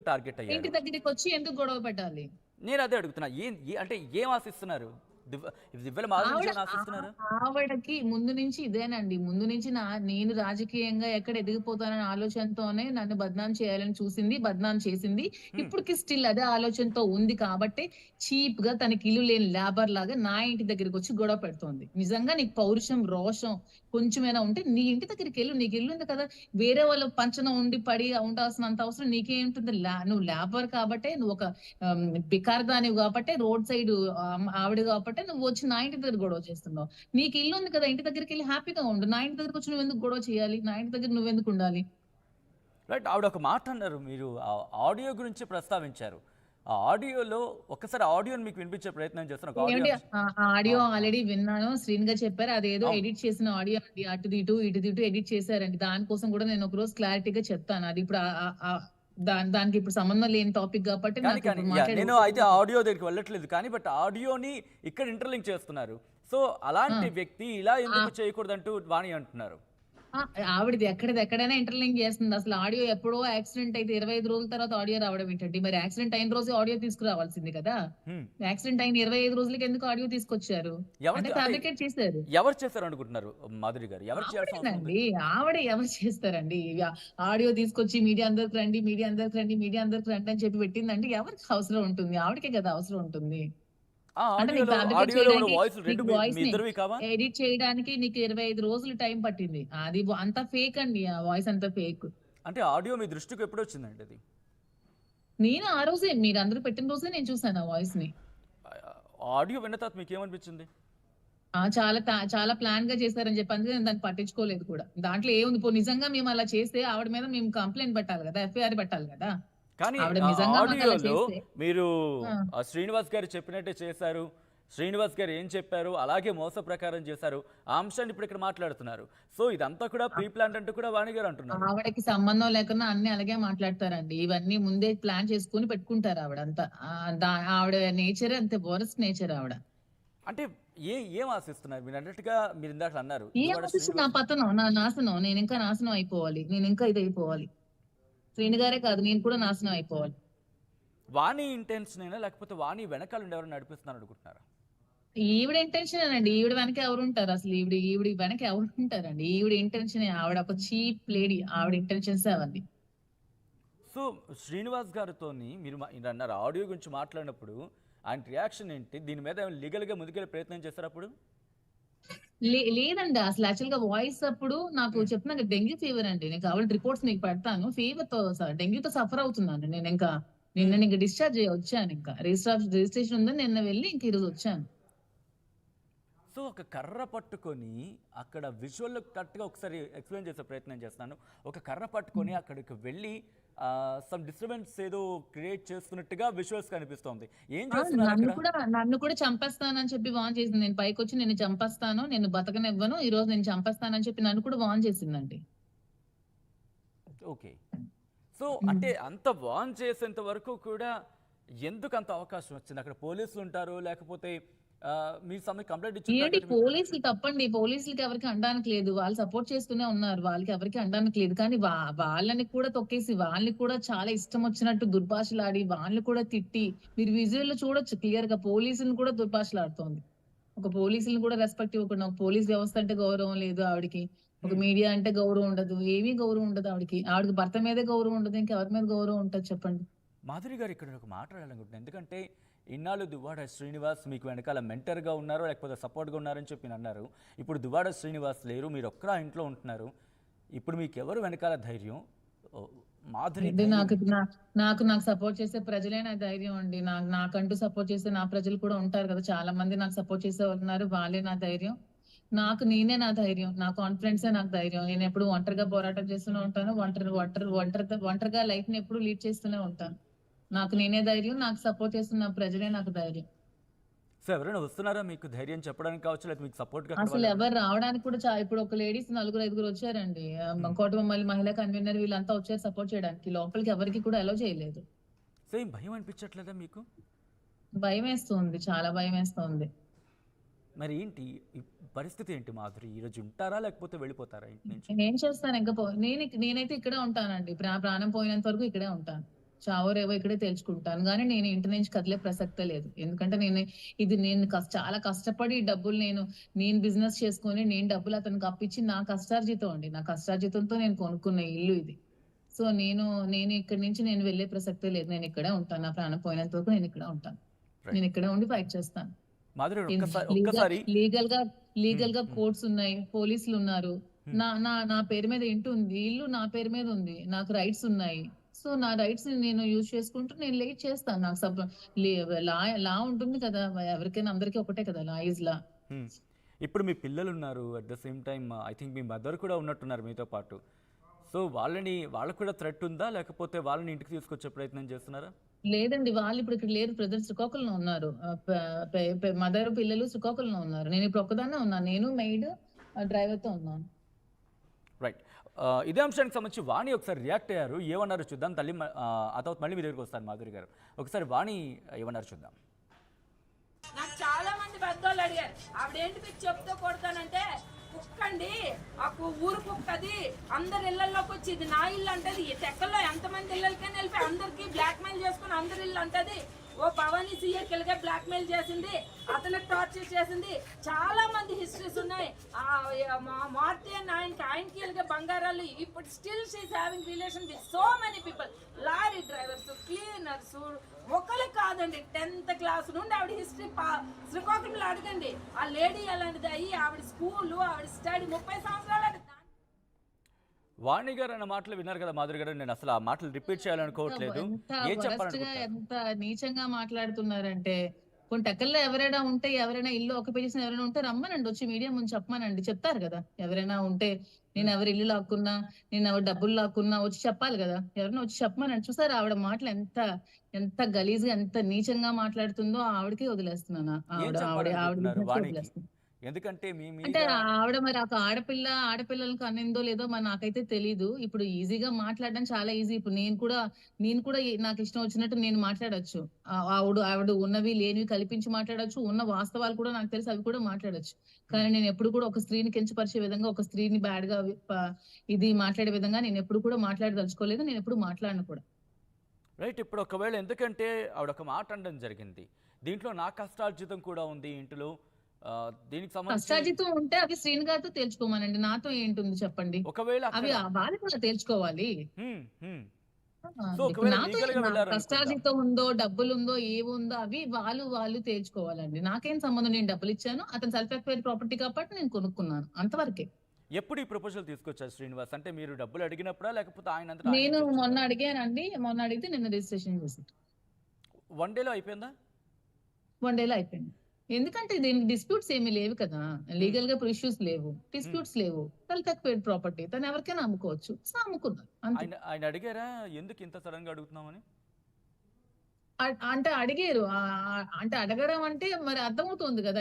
Target ఇంటి అయ్యారు? దగ్గరికి వచ్చి ఎందుకు గొడవ పెట్టాలి? నేను అదే అడుగుతున్నా. అంటే ఏం ఆశిస్తున్నారు? దివ్వెల మాధురి నుంచి ఆవిడ ఏమైనా ఆశిస్తున్నారా? ఆవిడకి ముందు నుంచి ఇదేనండి. ముందు నుంచి నేను రాజకీయంగా ఎక్కడ ఎదిగిపోతాననే ఆలోచనతోనే నన్ను బద్నాం చేయాలని చూసింది. బద్నాం చేసింది. హ్మ్. ఇప్పటికి స్టిల్ అదే ఆలోచనతో ఉంది కాబట్టే చీప్‌గా తనకి ఇల్లు లేని లేబర్ లాగా నా ఇంటి దగ్గరికొచ్చి గొడవ పెడుతోంది. నిజంగా నీకు పౌరుషం, రోషం కొంచెమైనా ఉంటే నీ ఇంటి దగ్గరికెళ్ళు. నీకు ఇల్లుంది కదా! వేరే వాళ్ళ పంచన ఉండి పడి ఉండాల్సినంత అవసరం నీకేముంటుంది? నువ్వు లేబర్ కాబట్టే నువ్వొక బికార్దానివి కాబట్టే రోడ్ సైడ్ ఆవిడ కాబట్టే నువ్వు వచ్చి నా ఇంటి దగ్గర గొడవ చేస్తున్నావు. నీకు ఇల్లు ఉంది కదా! ఇంటి దగ్గరికెళ్ళి హ్యాపీగా ఉండు. నా ఇంటి దగ్గరకొచ్చి నువ్వెందుకు గొడవ చేయాలి? నా ఇంటి దగ్గర నువ్వెందుకు ఉండాలి? రైట్. ఆవిడ ఒక మాట అన్నారు. మీరు ఆ ఆడియో గురించి ప్రస్తావించారు. ఆ ఆడియోలో ఒక్కసారి ఆడియోని మీకు వినిపించే ప్రయత్నం చేస్తాను. ఒక ఆడియో ఏవండీ అంశం. ఆ ఆ! ఆడియో ఆ! ఆల్రెడీ విన్నాను. శ్రీను గారు చెప్పారు. అదేదో అవును. ఎడిట్ చేసిన ఆడియో అండి. అటుది ఇటు, ఇటుది ఇటు ఎడిట్ చేశారండి. దానికోసం కూడా నేను ఒకరోజు క్లారిటీగా చెప్తాను. అది ఇప్పుడు ఆహ్, ఆహ్, ఆహ్, దానికి ఇప్పుడు సంబంధం లేని టాపిక్ కాబట్టి నాకు ఇప్పుడు యాహ్! మాట్లాడే నేను ఓపిక అయితే కూడా ఆ లేదు. ఆడియో దగ్గరికి వెళ్ళట్లేదు కానీ ఆడియోని ఇక్కడ ఇంటర్‌లింక్ చేస్తున్నారు. సో, ఆ! అలాంటి వ్యక్తి ఇలా ఆ! ఎందుకు చేయకూడదంటూ వాణి అంటున్నారు. ఆ! ఆవిడది ఎక్కడిదెక్కడైనా ఇంటర్లింక్ చేస్తుంది. అసలు ఆడియో ఎప్పుడో యాక్సిడెంట్ అయితే 25 రోజుల తర్వాత ఆడియో రావడం ఏంటండి? మరి యాక్సిడెంట్ అయిన రోజే ఆడియో తీసుకురావాల్సింది కదా! హ్మ్. యాక్సిడెంట్ అయిన 25 రోజులకి ఎందుకు ఆడియో తీసుకొచ్చారు? అంటే అంటే ఫ్యాబ్రికేట్ చేశారు. ఎవరు చేశారనుకుంటున్నారు మాధురి గారు? ఎవరు చేయాల్సిన అవసరం ఉంది? ఆవిడేనండి. ఆవిడే ఎవరు చేస్తారండి? ఆడియో తీసుకొచ్చి మీడియా అందరికి రండి, మీడియా అందరికి రండి, మీడియా అందరికి రండి అని చెప్పి పెట్టిందంటే ఎవరికి అవసరం ఉంటుంది? ఆవిడకే కదా అవసరం ఉంటుంది. ఆ! అంటే నీకు ఫ్యాబ్రికేట్ ఆడియోలో ఉన్న చేయడానికి వాయిస్‌లు 2 నీకు మీ వాయిస్‌ని ఇద్దరివి కావా? ఎడిట్ చేయడానికి నీకు 25 రోజులు టైం పట్టింది. అది అంతా ఫేక్ అండి. ఆ వాయిస్ అంతా ఫేక్. అంటే ఆడియో మీ దృష్టికి ఎప్పుడొచ్చిందండి అది? నేను ఆ రోజే మీరందరూ పెట్టిన రోజే నేను చూసాను ఆ వాయిస్‌ని. ఆడియో విన్న తర్వాత మీకేమనిపించింది? చాలా ప్లాన్‌గా చేశారని చెప్పి అందుకే నేను దాన్ని పట్టించుకోలేదు కూడా. దాంట్లో ఏముంది నిజంగా మేము అలా చేస్తే ఆవిడ మీద మేము కంప్లెయింట్ పెట్టాలి గదా! ఎఫ్ఐఆర్ పెట్టాలి గదా! కానీ ఆవిడ ఆ నిజంగా మాకలా ఆడియోలో చేస్తే మీరు ఆ! శ్రీనివాస్ గారు చెప్పినట్టే చేశారు. శ్రీనివాస్ గారు ఏం చెప్పారు, అలాగే మోస ప్రకారం చేశారు. ఆ అంశాన్ని ఇప్పుడు ఇక్కడ మాట్లాడుతున్నారు. సో, ఇదంతా కూడా ఆ! ప్రీ ప్లాన్డ్ అంటూ కూడా వాణి గారు అంటున్నారు. ఆవిడకి సంబంధం లేకున్నా అన్నీ అలాగే మాట్లాడతారండి. ఇవన్నీ ముందే ప్లాన్ చేసుకొని పెట్టుకుంటారు ఆవిడంతా. ఆవిడ నేచరే అంతే వరస్ట్ నేచర్ ఆవిడ. అంటే ఏం ఆశిస్తున్నారు? మీరన్నట్టుగా మీరిందాక అన్నారు. ఏం దువ్వాడ ఆశిస్తుంది నా శ్రీనివాస్ పతనం, నా నాశనం. నేనింకా నాశనం అయిపోవాలి. నేనింకా ఇదయిపోవాలి. శ్రీను గారే కాదు నేను కూడా నాశనం అయిపోవాలి. వాణి ఇంటెన్షనేనా? లేకపోతే వాణి వెనకాల నుండి ఎవరైనా నడిపిస్తున్నారనుకుంటున్నారా? ఈవిడ ఇంటెన్షనేనండి. ఈవిడ వెనక ఎవరుంటారు అసలు? ఈవిడ వెనక ఎవరుంటారండి? ఈవిడ ఇంటెన్షనే. ఆవిడ ఒక చీప్ లేడీ. ఆవిడ ఇంటెన్షన్సే అవన్నీ. సో, శ్రీనివాస్ గారితోని మీరన్నారు ఆడియో గురించి మాట్లాడినప్పుడు ఆయన రియాక్షన్ ఏంటి? దీని మీద ఏమైనా లీగల్‌గా ముందుకెళ్ళే ప్రయత్నం చేసారా అప్పుడు? లేదండి. అసలు యాక్చువల్‌గా వాయిస్ అప్పుడు నాకు హ్మ్. చెప్తున్నా కదా! డెంగ్యూ ఫీవర్ అండి. నేను కావాలంటే రిపోర్ట్స్ మీకు పెడతాను. ఫీవర్‌తో డెంగ్యూతో సఫర్ అవుతున్నాను నేనింకా. హ్మ్. నిన్న డిశ్చార్జ్ అయ్యి వచ్చానింకా. రిజిస్ట్రేషన్ ఉందని నిన్న వెళ్లి ఇంక ఈరోజు వచ్చాను. సో, ఒక కర్ర పట్టుకొని అక్కడ విజువల్ కరెక్ట్‌గా ఒకసారి ఎక్స్‌ప్లెయిన్ చేసే ప్రయత్నం చేస్తున్నాను. ఒక కర్ర పట్టుకొని అక్కడికి వెళ్ళి సమ్ డిస్టర్బెన్స్ ఏదో క్రియేట్ చేస్తున్నట్టుగా విజువల్స్ కనిపిస్తోంది. ఏం ఆ! చేస్తున్నారక్కడ? నన్ను కూడా చంపేస్తానని చెప్పి వార్న్ చేసింది. నేను పైకొచ్చి నిన్ను చంపేస్తాను. నిన్ను బతకనివ్వను. ఈరోజు నిన్ను చంపేస్తానని చెప్పి నన్ను కూడా వార్న్ చేసిందండి. ఓకే. సో, హ్మ్. అంటే అంత వార్న్ చేసేంత వరకు కూడా ఎందుకంత అవకాశం వచ్చింది? అక్కడ పోలీసులుంటారు, లేకపోతే మీరు కంప్లెయింట్ ఇచ్చుంటారు ఏంటి కదా! మీకు పోలీసులు తప్పండి. పోలీసులకి ఎవరికీ అనడానికి లేదు. వాళ్ళు సపోర్ట్ చేస్తూనే ఉన్నారు. వాళ్ళకి ఎవరికీ అనడానికి లేదు. కానీ వాళ్ళని కూడా తొక్కేసి, వాళ్ళని కూడా చాలా ఇష్టం వచ్చినట్టు దుర్భాషలాడి, వాళ్ళని కూడా తిట్టి, మీరు విజువల్‌లో చూడొచ్చు క్లియర్‌గా పోలీసులను కూడా దుర్భాషలాడుతోంది. ఒక పోలీసులను కూడా రెస్పెక్ట్ ఇవ్వకుండా, ఒక పోలీస్ వ్యవస్థ అంటే గౌరవం లేదు ఆవిడకి. ఒక హ్మ్. మీడియా అంటే గౌరవం ఉండదు. ఏమీ గౌరవం ఉండదు ఆవిడకి. ఆవిడకి భర్త మీదే గౌరవం ఉండదు. ఇంకెవరి మీద గౌరవం ఉంటది చెప్పండి? మాధురి గారు ఇక్కడ నేను ఒక మాట్లాడాలనుకుంటున్నాను. ఎందుకంటే ఇన్నాళ్ళు దువ్వాడ శ్రీనివాస్ మీకు వెనకాల మెంటర్‌గా ఉన్నారో, లేకపోతే సపోర్ట్‌గా ఉన్నారని చెప్పి అన్నారు. ఇప్పుడు దువ్వాడ శ్రీనివాస్ లేరు. మీరొక్కరా ఇంట్లో ఉంటున్నారు. ఇప్పుడు మీకెవరు వెనకాల ధైర్యం? ఓహ్! మాధురి అంటే ధైర్యం నాకు ఏంటి? నాకు సపోర్ట్ చేసే ప్రజలే నా ధైర్యం అండి. నాకంటూ సపోర్ట్ చేసే నా ప్రజలు కూడా ఉంటారు కదా! చాలా మంది నాకు సపోర్ట్ చేసేవాళ్ళున్నారు. వాళ్ళే నా ధైర్యం. నేనే నా ధైర్యం. నా కాన్ఫిడెన్సే నాకు ధైర్యం. నేనెప్పుడు ఒంటరిగా పోరాటం చేస్తూనే ఉంటాను. ఒంటరిగా లైఫ్‌ని ఎప్పుడు లీడ్ చేస్తూనే ఉంటాను. నాకు నేనే ధైర్యం. నాకు సపోర్ట్ చేస్తున్న నా ప్రజలే నాకు ధైర్యం. సో, ఎవరైనా వస్తున్నారా మీకు ధైర్యం చెప్పడానికి కావచ్చు, లేకపోతే మీకు సపోర్ట్‌గా అక్కడ వాళ్ళెవరైనా? అసలెవరు రావడానికి కూడా ఇప్పుడు ఒక లేడీస్ నలుగురు, ఐదుగురు వచ్చారండి. హ్మ్. కోటబొమ్మాలి మహిళా కన్వీనర్ వీళ్ళంతా వచ్చారు సపోర్ట్ చేయడానికి. లోపలికి ఎవరికీ కూడా అలో చేయలేదు. సో, ఏం భయం అనిపించట్లేదా మీకు? భయమేస్తుంది. చాలా భయమేస్తోంది. మరి ఏంటి? ఈ పరిస్థితి ఏంటి మాధురి? ఈరోజు ఉంటారా? లేకపోతే వెళ్ళిపోతారా ఇంటి నుంచి? నేనేం చేస్తాను ఇంక నేనైతే ఇక్కడే ఉంటానండి. ప్రాణం పోయినంత వరకు ఇక్కడే ఉంటాను. చావో రేవో ఇక్కడే తేల్చుకుంటాను. గానీ నేను ఇంటి నుంచి కదిలే ప్రసక్తే లేదు. ఎందుకంటే నేను చాలా కష్టపడి ఈ డబ్బులు నేను బిజినెస్ చేసుకొని నేను డబ్బులు అతనికి అప్పిచ్చి నా కష్టార్జితం అండి. నా కష్టార్జితంతో నేను కొనుక్కున్న ఇల్లు ఇది. సో నేను ఇక్కడి నుంచి నేను వెళ్ళే ప్రసక్తే లేదు. నేను ఇక్కడే ఉంటాను. నా ప్రాణం పోయినంత వరకు నేను ఇక్కడే ఉంటాను. రైట్. నేను ఇక్కడే ఉండి ఫైట్ చేస్తాను. మాధురి గారు ఇన్ లీగల్ ఒక్కసారి లీగల్ గా హ్మ్, లీగల్ గా హ్మ్, కోర్ట్స్ ఉన్నాయి. పోలీసులు ఉన్నారు. హ్మ్. నా నా నా పేరు మీద ఇంటి ఉంది. ఇల్లు నా పేరు మీద ఉంది. నాకు రైట్స్ ఉన్నాయి. సో నా రైట్స్ ని నేను యూజ్ చేసుకుంటూ నేను లీడ్ చేస్తాను. నాకు లా లా ఉంటుంది కదా! ఎవరికైనా అందరికీ ఒకటే కదా! Law is law. హ్మ్. ఇప్పుడు మీ పిల్లలున్నారు. At the same time I think me mother కూడా ఉన్నట్టున్నారు మీతో పాటు. సో వాళ్ళకి కూడా థ్రెట్ ఉందా? లేకపోతే వాళ్ళని ఇంటికి తీసుకొచ్చే ప్రయత్నం చేస్తున్నారా? లేదండి. వాళ్ళు ఇప్పుడు ఇక్కడ లేరు. బ్రదర్ శ్రీకాకుళంలో ఉన్నారు. మదర్ పిల్లలు శ్రీకాకుళంలో ఉన్నారు. నేను ఇప్పుడు ఒక్కదాన్నే ఉన్నాను. నేను మెయిడ్ డ్రైవర్ తో ఉన్నాను. రైట్. ఇదే అంశానికి సంబంధించి వాణి ఒకసారి రియాక్ట్ అయ్యారు. ఏమన్నారో చూద్దాం. ఆ తర్వాత మళ్ళీ మీ దగ్గరికి వస్తాను మాధురి గారు. ఒకసారి వాణి ఏమన్నారో చూద్దాం. నాకు చాలా మంది పెద్దోళ్ళు అడిగారు ఆవిడేంటి మీకు చెప్తూ కొడతానంటే కుక్కండి ఊరు కుక్కది అందరి ఇళ్లలోకి వచ్చి ఇది నా ఇల్లు అంటది ఈ టెక్కల్లో ఎంతమంది ఇళ్ళకైనా వెళ్ళిపోయి అందరికి బ్లాక్ మెయిల్ చేసుకుని అందరి ఇల్లు అంటది ఓ భవానీ సీఏకి బ్లాక్ మెయిల్ చేసింది అతనికి టార్చర్ చేసింది చాలా మంది హిస్టరీస్ ఉన్నాయి మారుతి అని ఆయనకి వెళ్ళగే బంగారాలు ఇప్పుడు still she's having relation with so many people lorry drivers cleaners ఒకరు కాదండి 10th క్లాస్ నుండి ఆవిడ హిస్టరీ శ్రీకాకుళంలో అడగండి ఆ లేడీ అలాంటిది అయ్యి ఆవిడ స్కూలు ఆవిడ స్టడీ 30 సంవత్సరాలు వాణి గారు అన్న మాటలు విన్నారు కదా మాధురి గారు. నేను అసలు ఆ మాటలు రిపీట్ చేయాలనుకోవట్లేదు. ఎంత ఏం వరస్ట్ గా చెప్పాలనుకుంటున్నారు? ఎంత నీచంగా మాట్లాడుతున్నారంటే కొన్ని టెక్కల్లో ఎవరైనా ఉంటే ఎవరైనా ఇల్లు ఆక్యుపేషన్ ఎవరైనా ఉంటే రమ్మనండి వచ్చి మీడియా ముందు చెప్పమనండి చెప్తారు కదా ఎవరైనా ఉంటే నేను ఎవరి ఇల్లు లాక్కున్నా నేను ఎవరి డబ్బులు లాక్కున్నా వచ్చి చెప్పాలి కదా ఎవరైనా వచ్చి చెప్పమనండి. చూసారు ఆవిడ మాటలు ఎంత ఎంత గలీజ్గా ఎంత నీచంగా మాట్లాడుతుందో ఆవిడకే వదిలేస్తున్నాను. ఏం ఆవిడ ఆవిడ ఆవిడ చెప్పాలనుకుంటున్నారు business కే వాణికి? వదిలేస్తున్నాను. ఎందుకంటే మీ అంటే మీద ఆవిడ మరి ఒక ఆడపిల్లలకు అనిందో లేదో మరి నాకైతే తెలీదు. ఇప్పుడు ఈజీగా మాట్లాడడం చాలా ఈజీ. ఇప్పుడు నేను కూడా నాకు ఇష్టం వచ్చినట్టు నేను మాట్లాడొచ్చు. ఆవిడ ఉన్నవి లేనివి కల్పించి మాట్లాడొచ్చు. ఉన్న వాస్తవాలు కూడా నాకు తెలిసి అవి కూడా మాట్లాడొచ్చు. కానీ నేను ఎప్పుడు కూడా ఒక స్త్రీని కించపరిచే విధంగా ఒక స్త్రీని బ్యాడ్ గా ఇది మాట్లాడే విధంగా నేను ఎప్పుడు కూడా మాట్లాడదలుచుకోలేదు. నేను ఎప్పుడు మాట్లాడను కూడా. రైట్. ఇప్పుడు ఒకవేళ ఎందుకంటే ఆవిడ ఒక మాట అనడం జరిగింది. దీంట్లో నా కష్టార్జితం కూడా ఉంది ఇంటిలో. దీనికి సంబంధించి కష్టార్జితం ఉంటే అవి శ్రీని గారితో తేల్చుకోమనండి. నాతో ఏంటుంది చెప్పండి. ఒకవేళ అవి అక్కడ వాళ్ళు కూడా తేల్చుకోవాలి. హ్మ్, హ్మ్. సో ఇప్పుడు ఒకవేళ నాతో లీగల్ గా వెళ్ళారనుకుందాం. కష్టార్జితం ఉందో డబ్బులుందో ఏముందో అవి వాళ్ళు తేల్చుకోవాలండి. నాకేం సంబంధం. నేను డబ్బులు ఇచ్చాను. అతను సెల్ఫ్ ఎక్వైర్డ్ ప్రాపర్టీ కాబట్టి నేను కొనుక్కున్నాను అంతవరకే. ఎప్పుడు ఈ ప్రపోజల్ తీసుకొచ్చారు శ్రీనివాస్? అంటే మీరు డబ్బులు అడిగినప్పుడా లేకపోతే ఆయన అంతటా ఆయన నేను నుంచి మొన్న వచ్చిందా? అడిగానండి. మొన్న అడిగితే నిన్న రిజిస్ట్రేషన్ చేశారు. 1 డేలో అయిపోయిందా? 1 డేలో అయిపోయింది. ఎందుకంటే దీనికి డిస్ప్యూట్స్ ఏమీ లేవు కదా. హ్మ్, లీగల్ గా ఇప్పుడు ఇష్యూస్ లేవు. హ్మ్. డిస్ప్యూట్స్ లేవు. సెల్ఫ్ ఎక్వైర్డ్ ప్రాపర్టీ తను ఎవరికైనా అమ్ముకోవచ్చు. సో అమ్ముకున్నారు అంతే. ఆయన అడిగారా ఎందుకు ఇంత సడన్ గా అడుగుతున్నామని? అంటే అడిగారు. అంటే అడగడం అంటే మరి అర్థమవుతుంది కదా.